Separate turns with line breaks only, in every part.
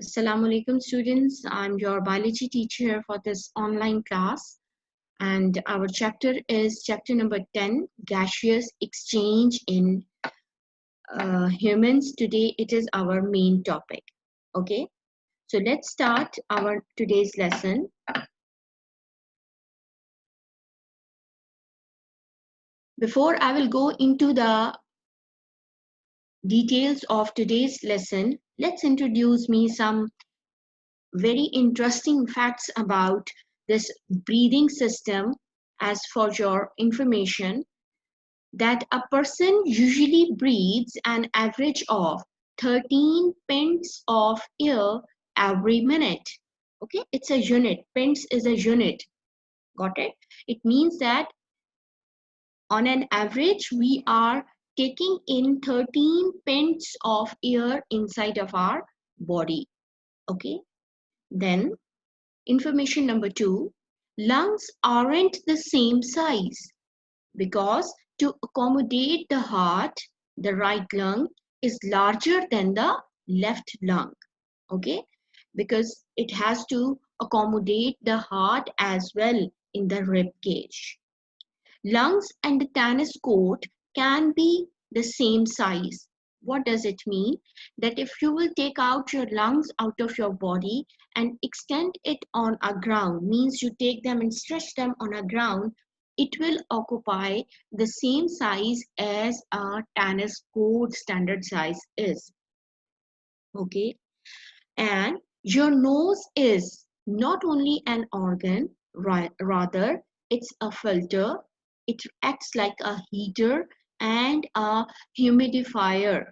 Assalamu alaikum students. I'm your biology teacher for this online class, and our chapter is chapter number 10, gaseous exchange in humans. Today it is our main topic. Okay, so let's start our today's lesson. Before I will go into the details of today's lesson, let's introduce me some very interesting facts about this breathing system. As for your information, that a person usually breathes an average of 13 pints of air every minute. Okay, it's a unit. Pints is a unit. Got it? It means that on an average, we are taking in 13 pints of air inside of our body. Okay, then information number 2, lungs aren't the same size because to accommodate the heart, the right lung is larger than the left lung. Okay, because it has to accommodate the heart as well in the rib cage. Lungs and the tennis court can be the same size. What does it mean? That if you will take out your lungs out of your body and extend it on a ground, means you take them and stretch them on a ground, it will occupy the same size as a tennis court standard size is. Okay, and your nose is not only an organ, rather it's a filter. It acts like a heater and a humidifier.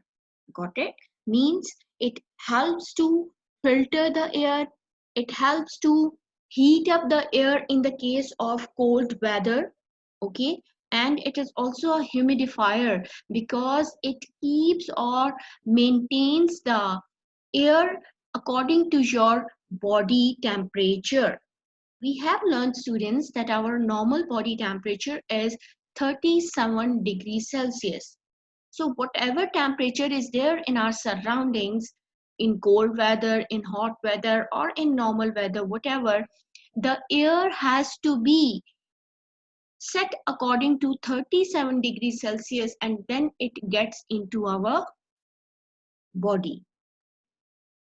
Got it? Means it helps to filter the air. It helps to heat up the air in the case of cold weather. Okay, and it is also a humidifier because it keeps or maintains the air according to your body temperature. We have learned, students, that our normal body temperature is 37 degrees Celsius. So whatever temperature is there in our surroundings, in cold weather, in hot weather, or in normal weather, whatever, the air has to be set according to 37 degrees Celsius, and then it gets into our body.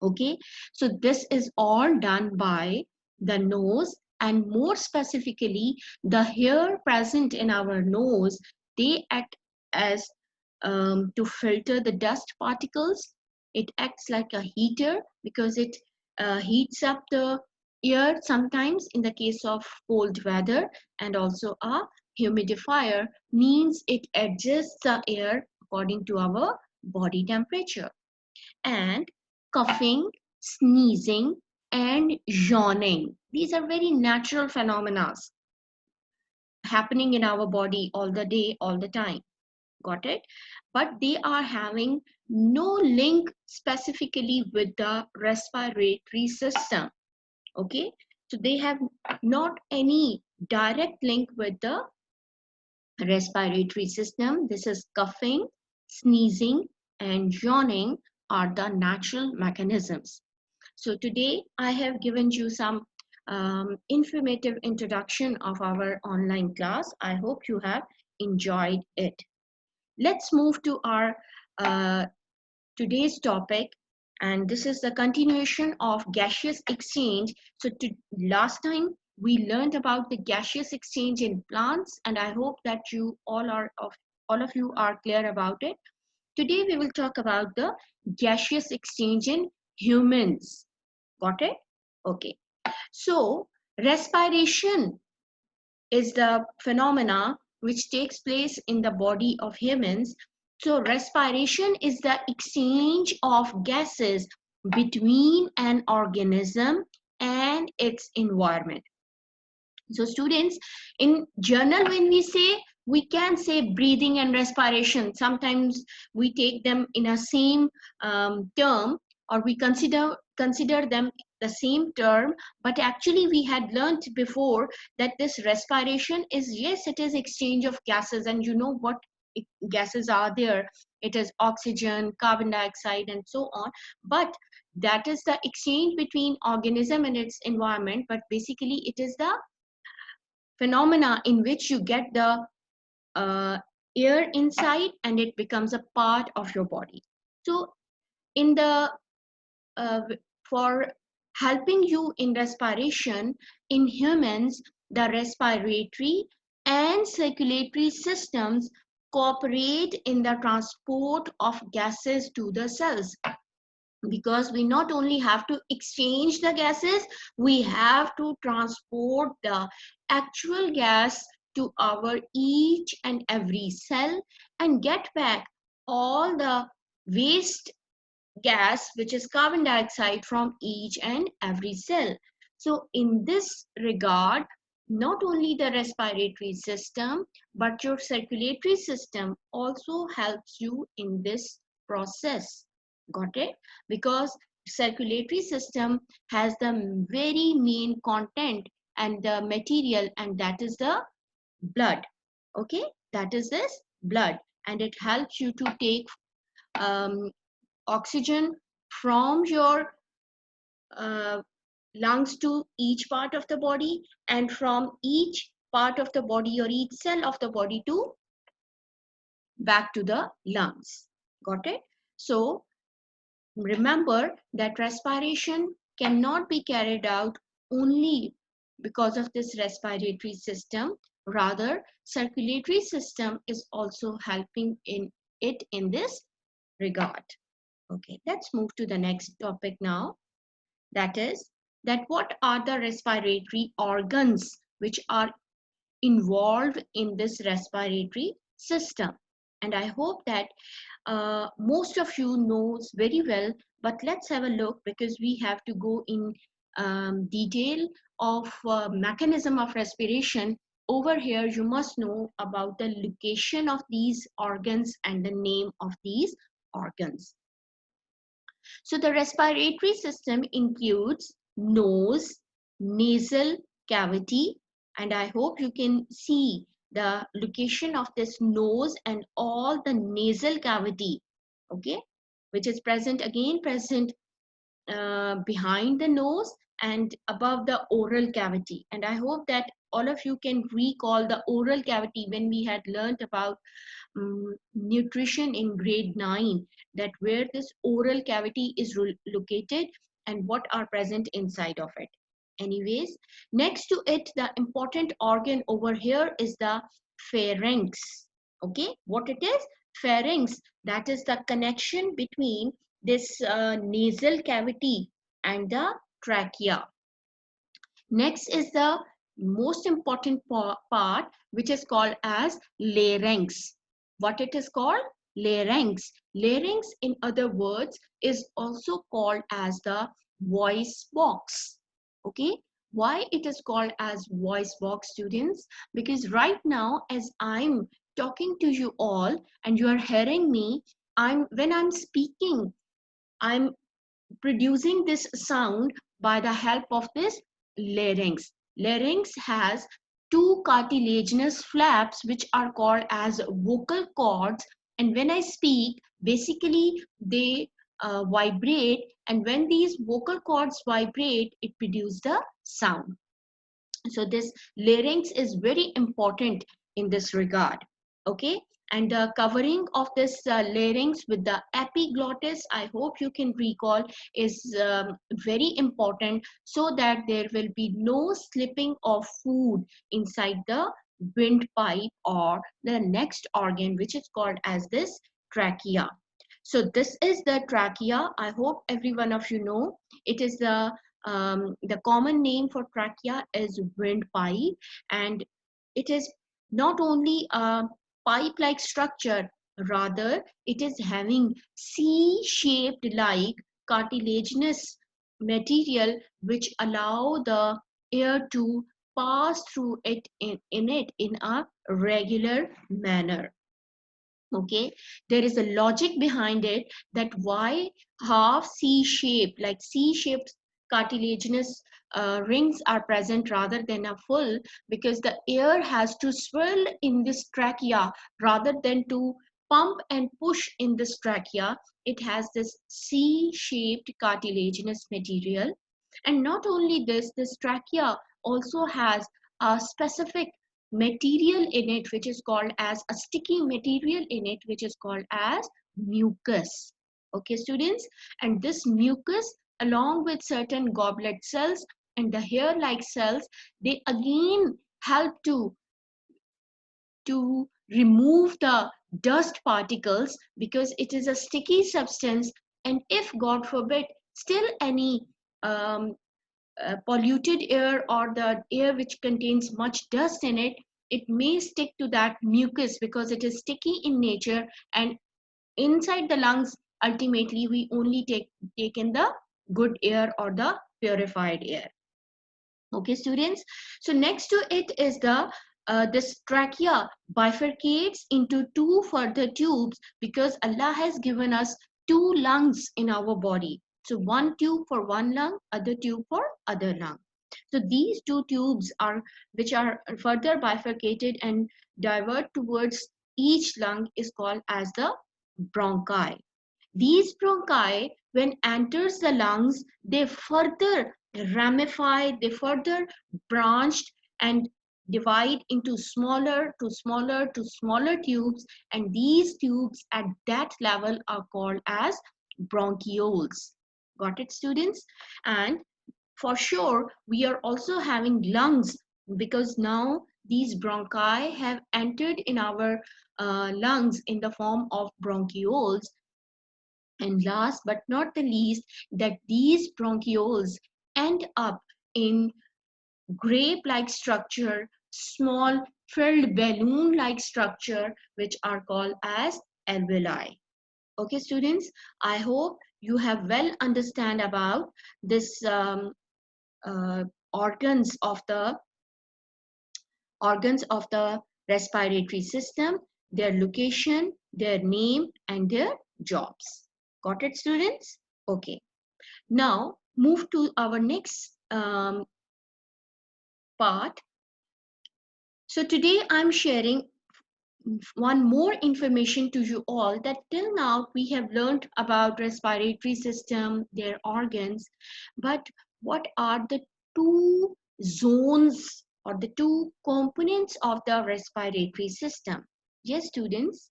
Okay, so this is all done by the nose, and more specifically the hair present in our nose, they act as to filter the dust particles. It acts like a heater because it heats up the air sometimes in the case of cold weather, and also a humidifier means it adjusts the air according to our body temperature. And coughing, sneezing, and yawning. These are very natural phenomena happening in our body all the day, all the time. Got it? But they are having no link specifically with the respiratory system. Okay? So they have not any direct link with the respiratory system. This is coughing, sneezing, and yawning are the natural mechanisms. So today I have given you some informative introduction of our online class. I hope you have enjoyed it. Let's move to our today's topic, and this is the continuation of gaseous exchange. So last time we learned about the gaseous exchange in plants, and I hope that you all of you are clear about it. Today we will talk about the gaseous exchange in humans. Got it? Okay. So respiration is the phenomena which takes place in the body of humans. So respiration is the exchange of gases between an organism and its environment. So students, in journal, when we can say breathing and respiration. Sometimes we take them in a same term, or we consider them the same term, but actually we had learned before that this respiration is, yes, it is exchange of gases, and you know what gases are there. It is oxygen, carbon dioxide, and so on. But that is the exchange between organism and its environment, but basically it is the phenomena in which you get the uh, air inside and it becomes a part of your body. So in the uh, for helping you in respiration, in humans the respiratory and circulatory systems cooperate in the transport of gases to the cells, because we not only have to exchange the gases, we have to transport the actual gas to our each and every cell and get back all the waste gas, which is carbon dioxide, from each and every cell. So in this regard, not only the respiratory system but your circulatory system also helps you in this process. Got it? Because circulatory system has the very main content and the material, and that is the blood. Okay, that is this blood, and it helps you to take um, oxygen from your uh, lungs to each part of the body, and from each part of the body or each cell of the body to back to the lungs. Got it? So remember that respiration cannot be carried out only because of this respiratory system. Rather, circulatory system is also helping in it in this regard. Okay, let's move to the next topic now. That is, that what are the respiratory organs which are involved in this respiratory system? And I hope that most of you knows very well, but let's have a look, because we have to go in detail of mechanism of respiration. Over here you must know about the location of these organs and the name of these organs. So the respiratory system includes nose, nasal cavity, and I hope you can see the location of this nose and all the nasal cavity, okay, which is present behind the nose and above the oral cavity. And I hope that all of you can recall the oral cavity when we had learned about nutrition in grade 9, that where this oral cavity is located and what are present inside of it. Anyways, next to it, the important organ over here is the pharynx. Okay, what it is? Pharynx, that is the connection between this nasal cavity and the trachea. Next is the most important part, which is called as larynx. What it is called? Larynx. Larynx, in other words, is also called as the voice box. Okay, why it is called as voice box, students? Because right now, as I'm talking to you all and you are hearing me, when I'm speaking, I'm producing this sound by the help of this larynx. Larynx has two cartilaginous flaps which are called as vocal cords, and when I speak, basically they vibrate, and when these vocal cords vibrate, it produces the sound. So this larynx is very important in this regard. Okay, and the covering of this larynx with the epiglottis, I hope you can recall, is very important, so that there will be no slipping of food inside the windpipe or the next organ, which is called as this trachea. So this is the trachea. I hope every one of you know. It is the common name for trachea is windpipe, and it is not only a pipe-like structure, rather it is having C-shaped like cartilaginous material which allow the air to pass through it in it in a regular manner. Okay, there is a logic behind it, that why half C-shaped, like C-shaped cartilaginous rings are present rather than a full, because the air has to swirl in this trachea rather than to pump and push in this trachea, it has this C-shaped cartilaginous material. And not only this trachea also has a specific material in it, which is called as a sticky material in it, which is called as mucus. Okay, students, and this mucus, along with certain goblet cells and the hair-like cells, they again help to remove the dust particles, because it is a sticky substance, and if God forbid still any um, polluted air or the air which contains much dust in it, it may stick to that mucus because it is sticky in nature, and inside the lungs ultimately we only take in the good air or the purified air. Okay, students. So next to it is the this trachea bifurcates into two further tubes, because Allah has given us two lungs in our body. So one tube for one lung, other tube for other lung. So these two tubes are, which are further bifurcated and divert towards each lung, is called as the bronchi. These bronchi, when enters the lungs, they further ramify, they further branched and divide into smaller to smaller to smaller tubes, and these tubes at that level are called as bronchioles. Got it, students? And for sure, we are also having lungs, because now these bronchi have entered in our lungs in the form of bronchioles. And last but not the least, that these bronchioles end up in grape-like structure, small filled balloon-like structure, which are called as alveoli. Okay, students, I hope you have well understand about this uh, organs of the organs of the respiratory system, their location, their name, and their jobs. Got it, students? Okay. Now, move to our next part. So today I'm sharing one more information to you all, that till now we have learned about respiratory system, their organs, but what are the two zones or the two components of the respiratory system? Yes, students,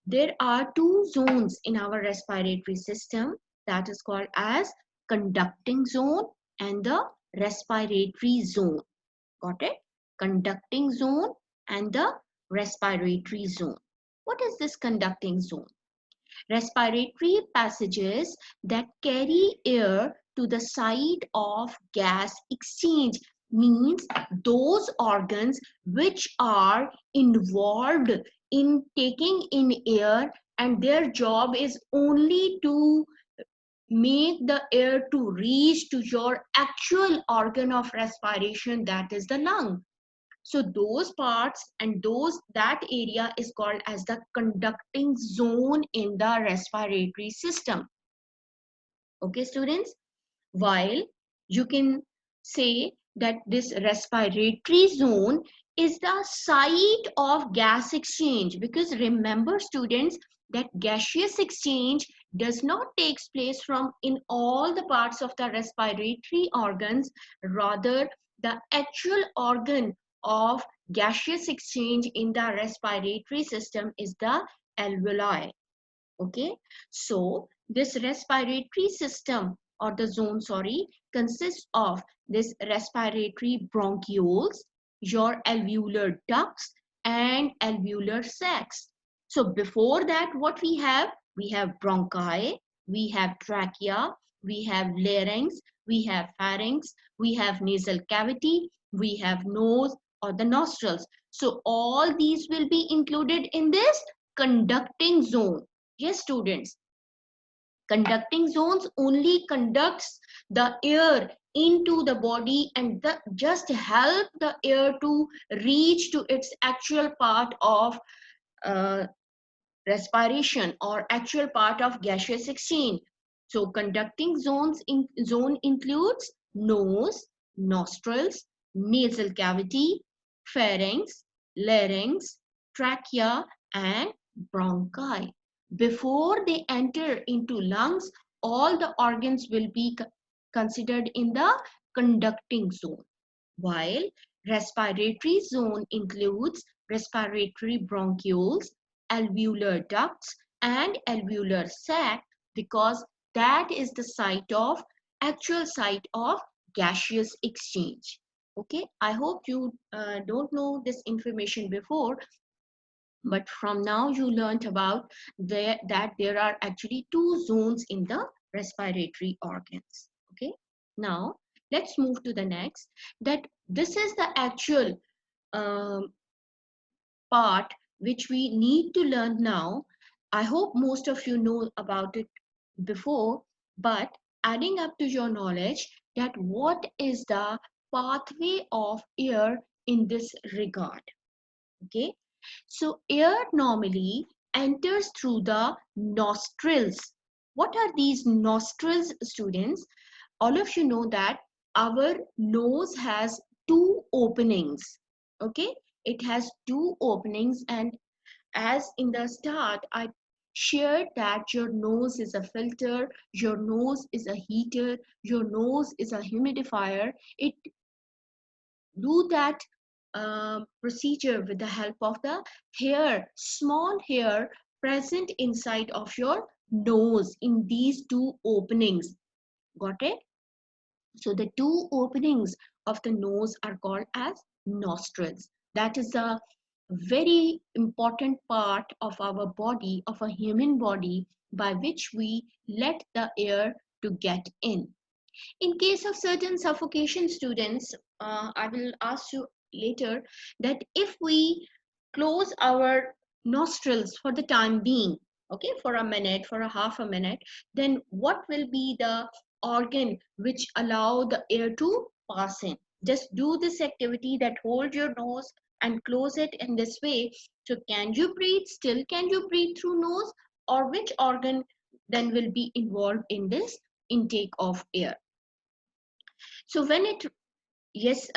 there are two zones in our respiratory system, that is called as conducting zone and the respiratory zone. Got it? Conducting zone and the respiratory zone. What is this conducting zone? Respiratory passages that carry air to the site of gas exchange, means those organs which are involved in taking in air, and their job is only to make the air to reach to your actual organ of respiration, that is the lung. So those parts and that area is called as the conducting zone in the respiratory system. Okay, students, while you can say that this respiratory zone is the site of gas exchange, because remember, students, that gaseous exchange does not take place from in all the parts of the respiratory organs. Rather, the actual organ of gaseous exchange in the respiratory system is the alveoli. Okay, so this respiratory system or the zone, sorry, consists of this respiratory bronchioles, your alveolar ducts, and alveolar sacs. So before that, what we have? We have bronchi, we have trachea, we have larynx, we have pharynx, we have nasal cavity, we have nose or the nostrils. So all these will be included in this conducting zone. Yes, students, conducting zones only conducts the air into the body, and just help the air to reach to its actual part of uh, respiration or actual part of gaseous exchange. So conducting zone includes nose, nostrils, nasal cavity, pharynx, larynx, trachea, and bronchi. Before they enter into lungs, all the organs will be considered in the conducting zone, while respiratory zone includes respiratory bronchioles, alveolar ducts, and alveolar sac, because that is the actual site of gaseous exchange. Okay, I hope you don't know this information before, but from now you learned about that there are actually two zones in the respiratory organs. Okay, now let's move to the next, that this is the actual um, part which we need to learn now. I hope most of you know about it before, but adding up to your knowledge, that what is the pathway of air in this regard. Okay, so air normally enters through the nostrils. What are these nostrils, students? All of you know that our nose has two openings. Okay, it has two openings, and as in the start I shared that your nose is a filter, your nose is a heater, your nose is a humidifier. It do that procedure with the help of the hair, small hair present inside of your nose in these two openings. Got it? So the two openings of the nose are called as nostrils. That is a very important part of our body, of a human body, by which we let the air to get in. In case of certain suffocation, students, I will ask you later that if we close our nostrils for the time being, okay, for a minute, for a half a minute, then what will be the organ which allow the air to pass in? Just do this activity, that hold your nose and close it in this way. So can you breathe? Still can you breathe through nose? Or which organ then will be involved in this intake of air? So when it, yes,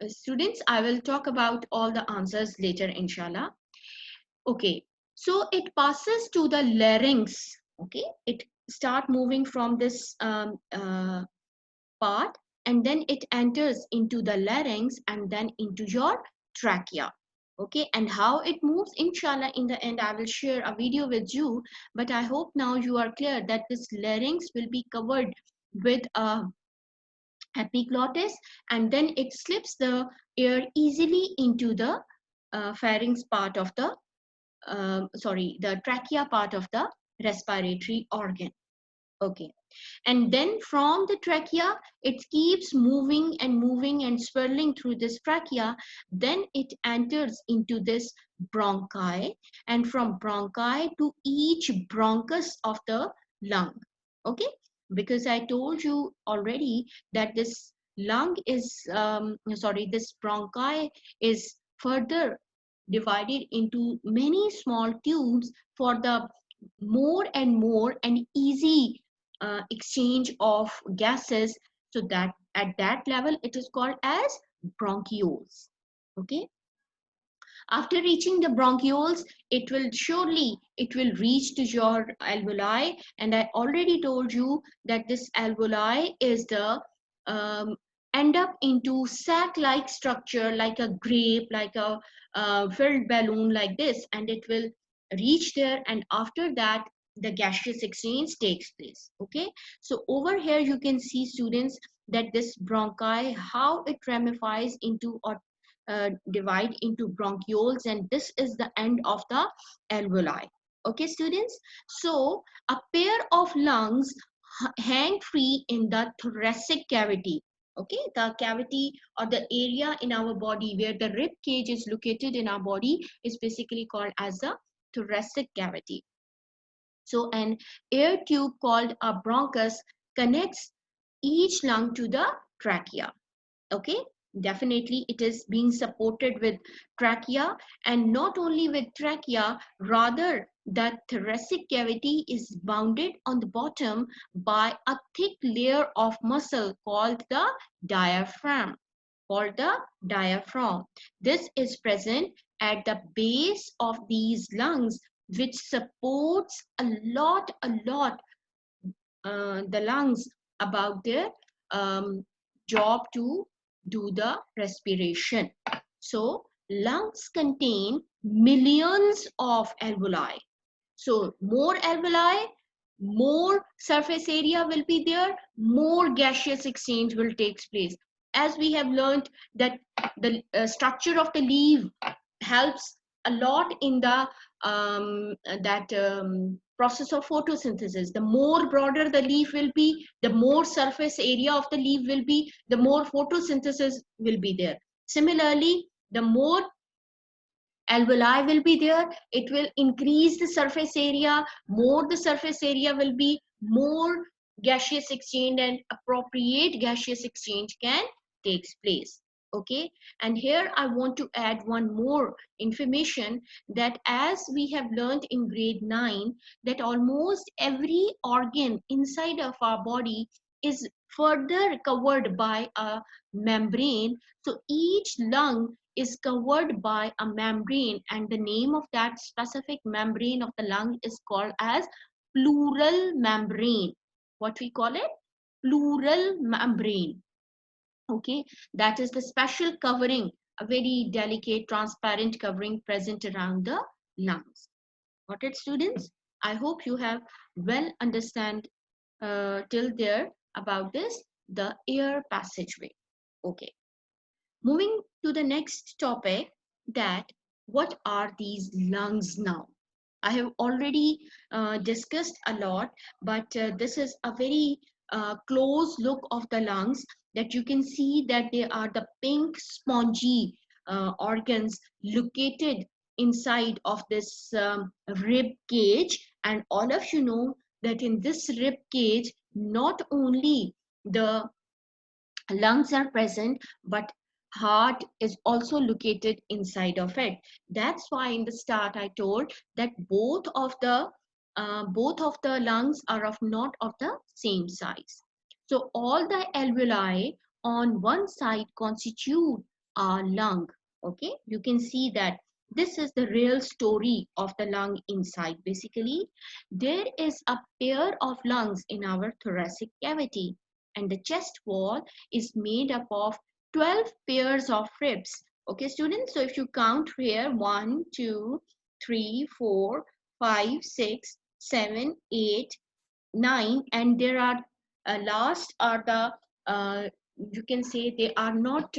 students, I will talk about all the answers later, inshallah. Okay, so it passes to the larynx. Okay, it start moving from this part, and then it enters into the larynx and then into your trachea. Okay, and how it moves, inshallah, in the end I will share a video with you, but I hope now you are clear that this larynx will be covered with a epiglottis, and then it slips the air easily into the pharynx part of the the trachea part of the respiratory organ. Okay, and then from the trachea it keeps moving and moving and swirling through this trachea, then it enters into this bronchi, and from bronchi to each bronchus of the lung. Okay, because I told you already that this lung is this bronchi is further divided into many small tubes for the more and more and easy exchange of gases, so that at that level it is called as bronchioles. Okay, after reaching the bronchioles, it will reach to your alveoli, and I already told you that this alveoli is the um, end up into sac like structure, like a grape, like a filled balloon like this, and it will reach there, and after that the gaseous exchange takes place. Okay, so over here you can see, students, that this bronchi, how it ramifies into or divide into bronchioles, and this is the end of the alveoli. Okay, students, so a pair of lungs hang free in the thoracic cavity. Okay, the cavity or the area in our body where the rib cage is located in our body is basically called as the thoracic cavity. So an air tube called a bronchus connects each lung to the trachea. Okay, definitely it is being supported with trachea, and not only with trachea, rather the thoracic cavity is bounded on the bottom by a thick layer of muscle called the diaphragm. This is present at the base of these lungs, which supports a lot the lungs about their job to do the respiration. So lungs contain millions of alveoli. So more alveoli, more surface area will be there, more gaseous exchange will take place. As we have learned that the structure of the leaf helps a lot in the that process of photosynthesis. The more broader the leaf will be, the more surface area of the leaf will be, the more photosynthesis will be there. Similarly, the more alveoli will be there, it will increase the surface area. More the surface area will be, more gaseous exchange and appropriate gaseous exchange can takes place. Okay, and here I want to add one more information, that as we have learned in grade 9, that almost every organ inside of our body is further covered by a membrane. So each lung is covered by a membrane, and the name of that specific membrane of the lung is called as pleural membrane. What we call it? Pleural membrane. Okay, that is the special covering, a very delicate transparent covering present around the lungs. Got it, students? I hope you have well understand till there about this, the air passageway. Okay, moving to the next topic, that what are these lungs now? I have already discussed a lot, but this is a very close look of the lungs, that you can see that they are the pink spongy organs located inside of this rib cage. And all of you know that in this rib cage, not only the lungs are present, but heart is also located inside of it. That's why in the start I told that both of the lungs are of not of the same size. So all the alveoli on one side constitute a lung. Okay, you can see that this is the real story of the lung inside. Basically, there is a pair of lungs in our thoracic cavity, and the chest wall is made up of 12 pairs of ribs. Okay, students, so if you count here, 1, 2, 3, 4, 5, 6, 7, 8, 9, and there are last are the you can say they are not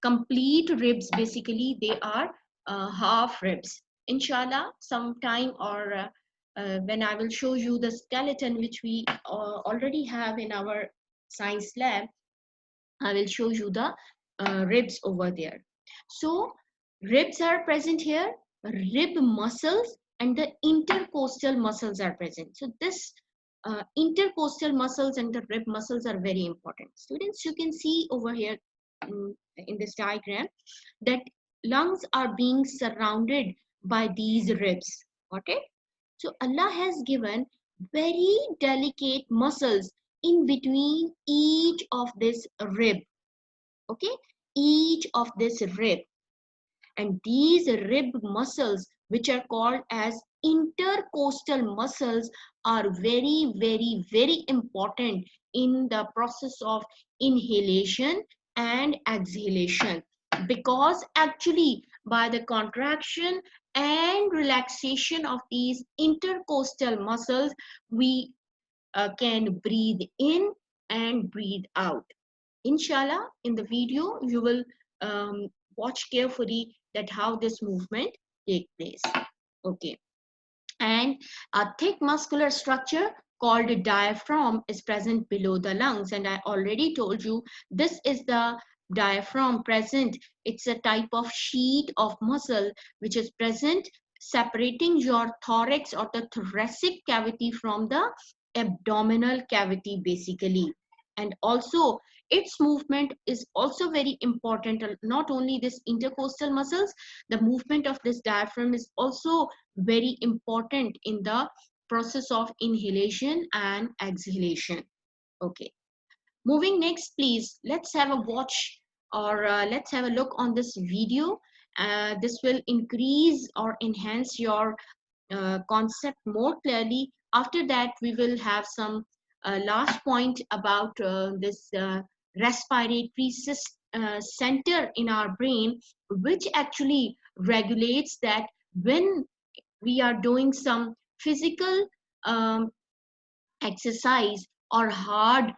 complete ribs. Basically, they are half ribs. Inshallah, sometime or when I will show you the skeleton which we already have in our science lab, I will show you the ribs over there. So ribs are present here, rib muscles and the intercostal muscles are present. So this intercostal muscles and the rib muscles are very important. Students, you can see over here in this diagram that lungs are being surrounded by these ribs. Okay, so Allah has given very delicate muscles in between each of this rib. Okay, each of this rib, and these rib muscles, which are called as intercostal muscles, are very important in the process of inhalation and exhalation, because actually by the contraction and relaxation of these intercostal muscles, we can breathe in and breathe out. Inshallah, in the video, you will watch carefully that how this movement take place. Okay, and a thick muscular structure called a diaphragm is present below the lungs, and I already told you this is the diaphragm present. It's a type of sheet of muscle which is present separating your thorax or the thoracic cavity from the abdominal cavity basically. And also its movement is also very important. Not only this intercostal muscles, the movement of this diaphragm is also very important in the process of inhalation and exhalation. Okay, moving next, please let's have a watch, or let's have a look on this video. This will increase or enhance your concept more clearly. After that, we will have some last point about this respiratory center in our brain, which actually regulates that when we are doing some physical um, exercise or hard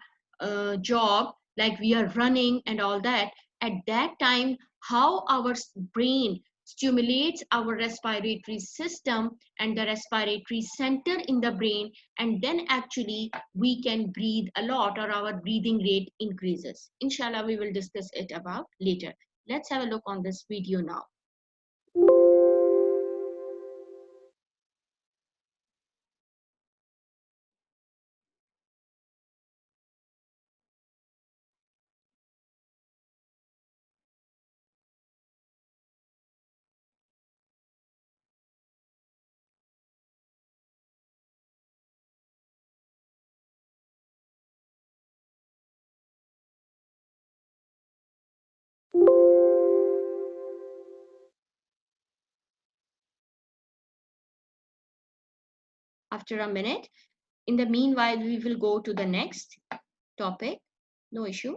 job, like we are running and all that, at that time how our brain stimulates our respiratory system and the respiratory center in the brain, and then actually we can breathe a lot or our breathing rate increases. Inshallah, we will discuss it about later. Let's have a look on this video now. After a minute, in the meanwhile, we will go to the next topic. No issue.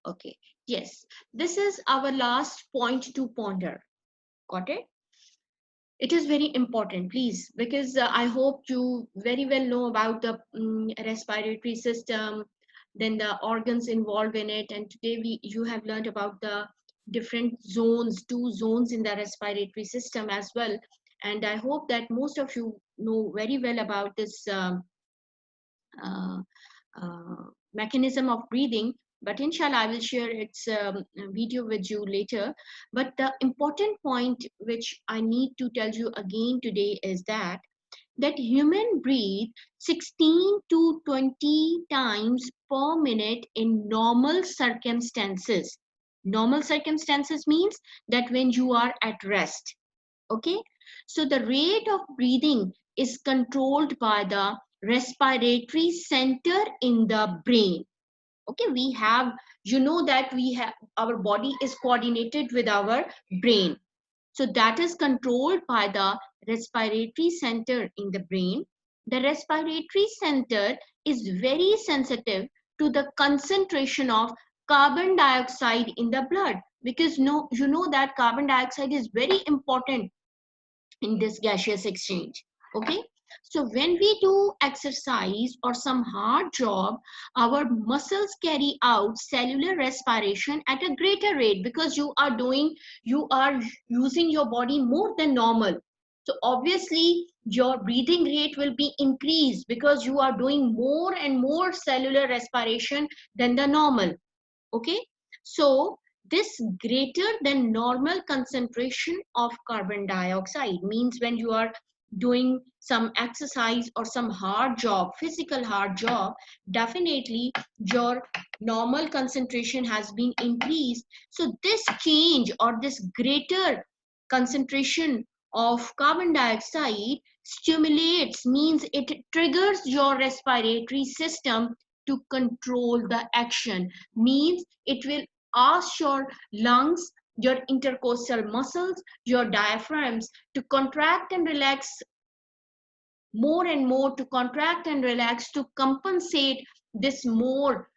Okay. Yes. This is our last point to ponder. Got it? It is very important, please, because I hope you very well know about the respiratory system, then the organs involved in it. And today you have learned about the different zones, two zones in the respiratory system as well. And I hope that most of you know very well about this uh, uh, mechanism of breathing, but inshallah I will share its video with you later. But the important point which I need to tell you again today is that human breathe 16 to 20 times per minute in normal circumstances. Normal circumstances means that when you are at rest. Okay, so the rate of breathing is controlled by the respiratory center in the brain. Okay, we have, you know that we have, our body is coordinated with our brain, so that is controlled by the respiratory center in the brain. The respiratory center is very sensitive to the concentration of carbon dioxide in the blood, because no, you know that carbon dioxide is very important in this gaseous exchange. Okay, so when we do exercise or some hard job, our muscles carry out cellular respiration at a greater rate, because you are using your body more than normal. So obviously your breathing rate will be increased because you are doing more and more cellular respiration than the normal. Okay, so this greater than normal concentration of carbon dioxide means when you are doing some exercise or some hard job, physical hard job, definitely your normal concentration has been increased. So this change or this greater concentration of carbon dioxide stimulates, means it triggers your respiratory system to control the action, means it will ask your lungs, your intercostal muscles, your diaphragms to contract and relax more and more, to contract and relax to compensate this more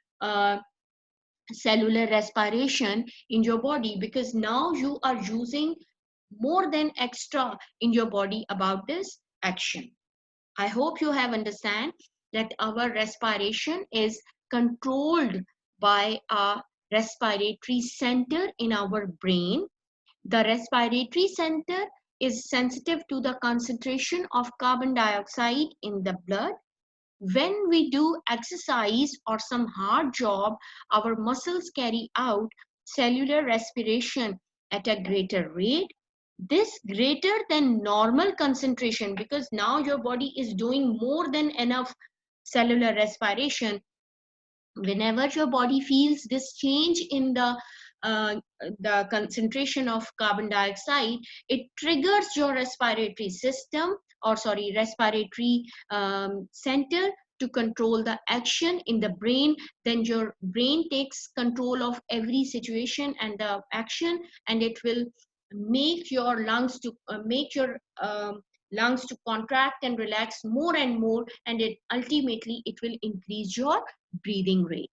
cellular respiration in your body, because now you are using more than extra in your body about this action. I hope you have understand that our respiration is controlled by a respiratory center in our brain. The respiratory center is sensitive to the concentration of carbon dioxide in the blood. When we do exercise or some hard job, our muscles carry out cellular respiration at a greater rate. This greater than normal concentration, because now your body is doing more than enough cellular respiration. Whenever your body feels this change in uh, the concentration of carbon dioxide, it triggers your respiratory system, or sorry, respiratory center to control the action in the brain. Then your brain takes control of every situation and the action, and it will make your lungs to make your lungs to contract and relax more and more, and ultimately it will increase your breathing rate.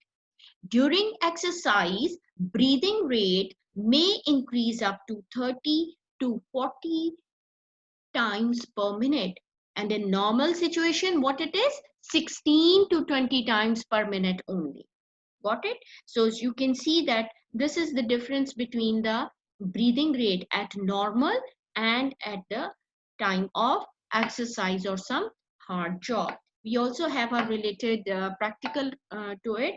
During exercise, breathing rate may increase up to 30 to 40 times per minute. And in normal situation, what it is? 16 to 20 times per minute only. Got it? So as you can see that this is the difference between the breathing rate at normal and at the time of exercise or some hard job. We also have a related practical to it.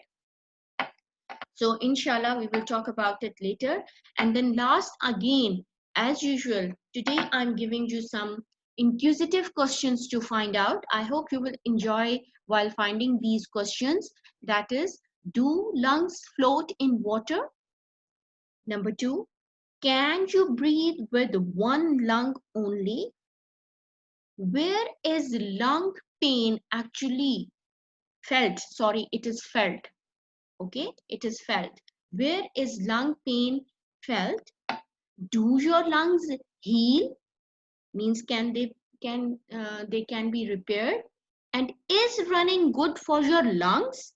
So inshallah, we will talk about it later. And then last again, as usual, today I'm giving you some inquisitive questions to find out. I hope you will enjoy while finding these questions. That is, do lungs float in water? Number two, can you breathe with one lung only? Where is lung pain actually felt? Sorry, it is felt. Okay, it is felt. Where is lung pain felt? Do your lungs heal? Means they can be repaired? And is running good for your lungs?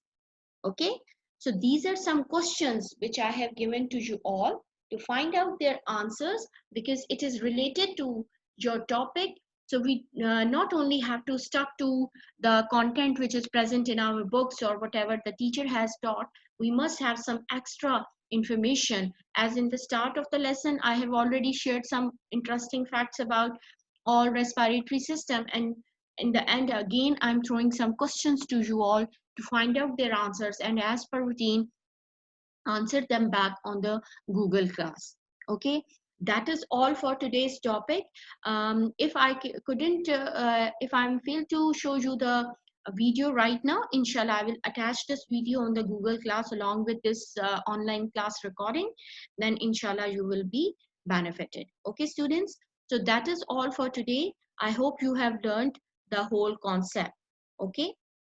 Okay, so these are some questions which I have given to you all to find out their answers, because it is related to your topic. So we not only have to stuck to the content which is present in our books or whatever the teacher has taught. We must have some extra information. As in the start of the lesson, I have already shared some interesting facts about all respiratory system, and in the end again I'm throwing some questions to you all to find out their answers, and as per routine, answer them back on the Google class. Okay, that is all for today's topic. If I couldn't, if I'm failed to show you the video right now, inshallah, I will attach this video on the Google class along with this online class recording. Then inshallah, you will be benefited. Okay, students. So that is all for today. I hope you have learned the whole concept. Okay.